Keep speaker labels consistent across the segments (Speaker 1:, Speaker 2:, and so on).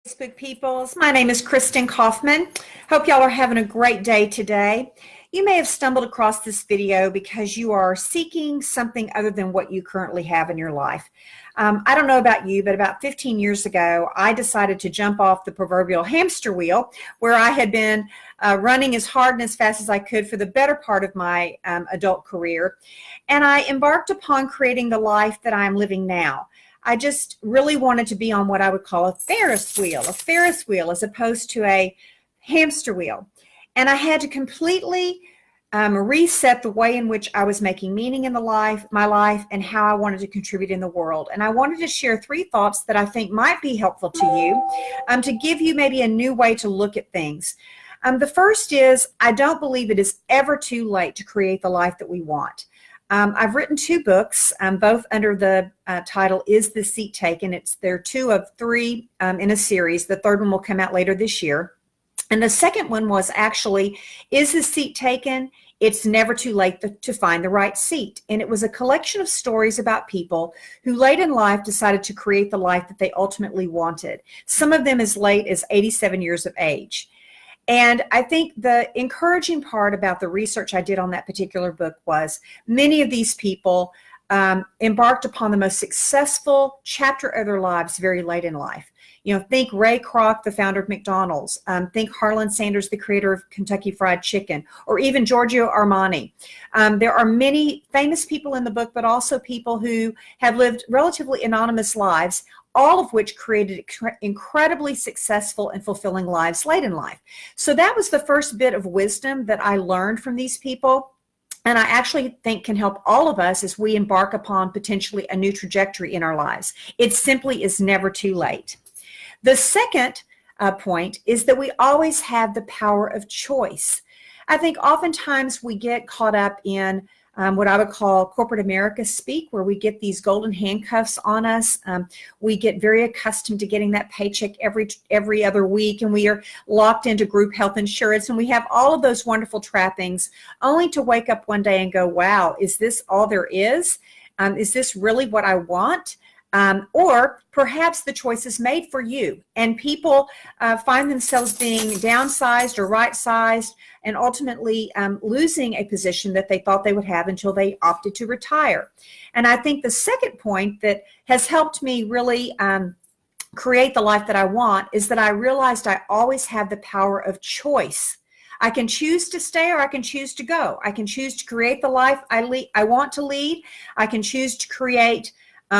Speaker 1: Facebook peoples. My name is Kristin Kaufman. Hope y'all are having a great day today. You may have stumbled across this video because you are seeking something other than what you currently have in your life. I don't know about you, but about 15 years ago, I decided to jump off the proverbial hamster wheel where I had been running as hard and as fast as I could for the better part of my adult career. And I embarked upon creating the life that I'm living now. I just really wanted to be on what I would call a Ferris wheel as opposed to a hamster wheel. And I had to completely reset the way in which I was making meaning in my life, and how I wanted to contribute in the world. And I wanted to share 3 thoughts that I think might be helpful to you to give you maybe a new way to look at things. The first is, I don't believe it is ever too late to create the life that we want. I've written 2 books, both under the title, Is the Seat Taken? They're 2 of 3 in a series. The 3rd one will come out later this year. And the second one was actually, Is the Seat Taken? It's Never Too Late to Find the Right Seat. And it was a collection of stories about people who late in life decided to create the life that they ultimately wanted. Some of them as late as 87 years of age. And I think the encouraging part about the research I did on that particular book was many of these people embarked upon the most successful chapter of their lives very late in life. You know, think Ray Kroc, the founder of McDonald's. Think Harlan Sanders, the creator of Kentucky Fried Chicken, or even Giorgio Armani. There are many famous people in the book, but also people who have lived relatively anonymous lives, all of which created incredibly successful and fulfilling lives late in life. So that was the first bit of wisdom that I learned from these people, and I actually think can help all of us as we embark upon potentially a new trajectory in our lives. It simply is never too late. The second point is that we always have the power of choice. I think oftentimes we get caught up in what I would call corporate America speak, where we get these golden handcuffs on us. We get very accustomed to getting that paycheck every other week, and we are locked into group health insurance, and we have all of those wonderful trappings, only to wake up one day and go, wow, is this all there is? Is this really what I want? Or perhaps the choice is made for you, and people find themselves being downsized or right-sized, and ultimately losing a position that they thought they would have until they opted to retire. And I think the second point that has helped me really create the life that I want is that I realized I always have the power of choice. I can choose to stay, or I can choose to go. I can choose to create the life I want to lead. I can choose to create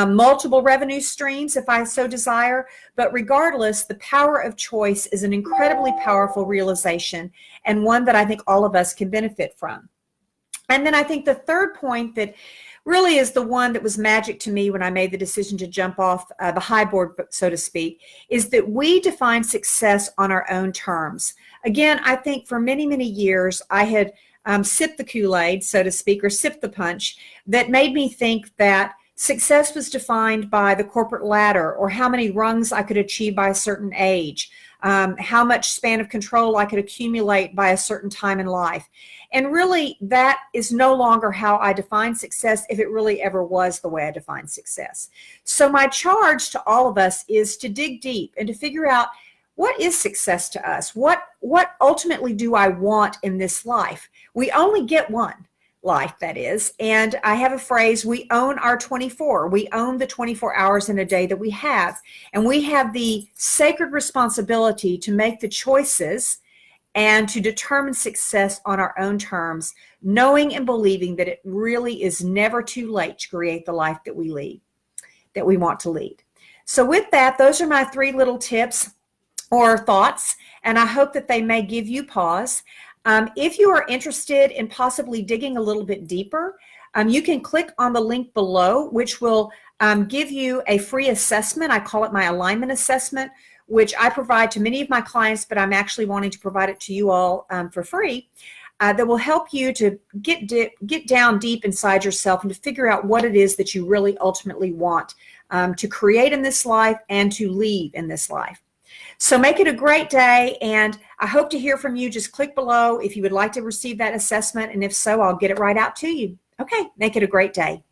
Speaker 1: multiple revenue streams if I so desire. But regardless, the power of choice is an incredibly powerful realization, and one that I think all of us can benefit from. And then I think the third point that really is the one that was magic to me when I made the decision to jump off the high board, so to speak, is that we define success on our own terms. Again, I think for many, many years I had sipped the Kool-Aid, so to speak, or sipped the punch that made me think that success was defined by the corporate ladder, or how many rungs I could achieve by a certain age, how much span of control I could accumulate by a certain time in life. And really, that is no longer how I define success, if it really ever was the way I define success. So my charge to all of us is to dig deep and to figure out, what is success to us? What ultimately do I want in this life? We only get one life, that is. And I have a phrase, we own our 24. We own the 24 hours in a day that we have. And we have the sacred responsibility to make the choices and to determine success on our own terms, knowing and believing that it really is never too late to create the life that we want to lead. So with that, those are my 3 little tips or thoughts, and I hope that they may give you pause. If you are interested in possibly digging a little bit deeper, you can click on the link below, which will give you a free assessment. I call it my alignment assessment, which I provide to many of my clients, but I'm actually wanting to provide it to you all for free. That will help you to get down deep inside yourself and to figure out what it is that you really ultimately want to create in this life and to leave in this life. So make it a great day, and I hope to hear from you. Just click below if you would like to receive that assessment, and if so, I'll get it right out to you. Okay, make it a great day.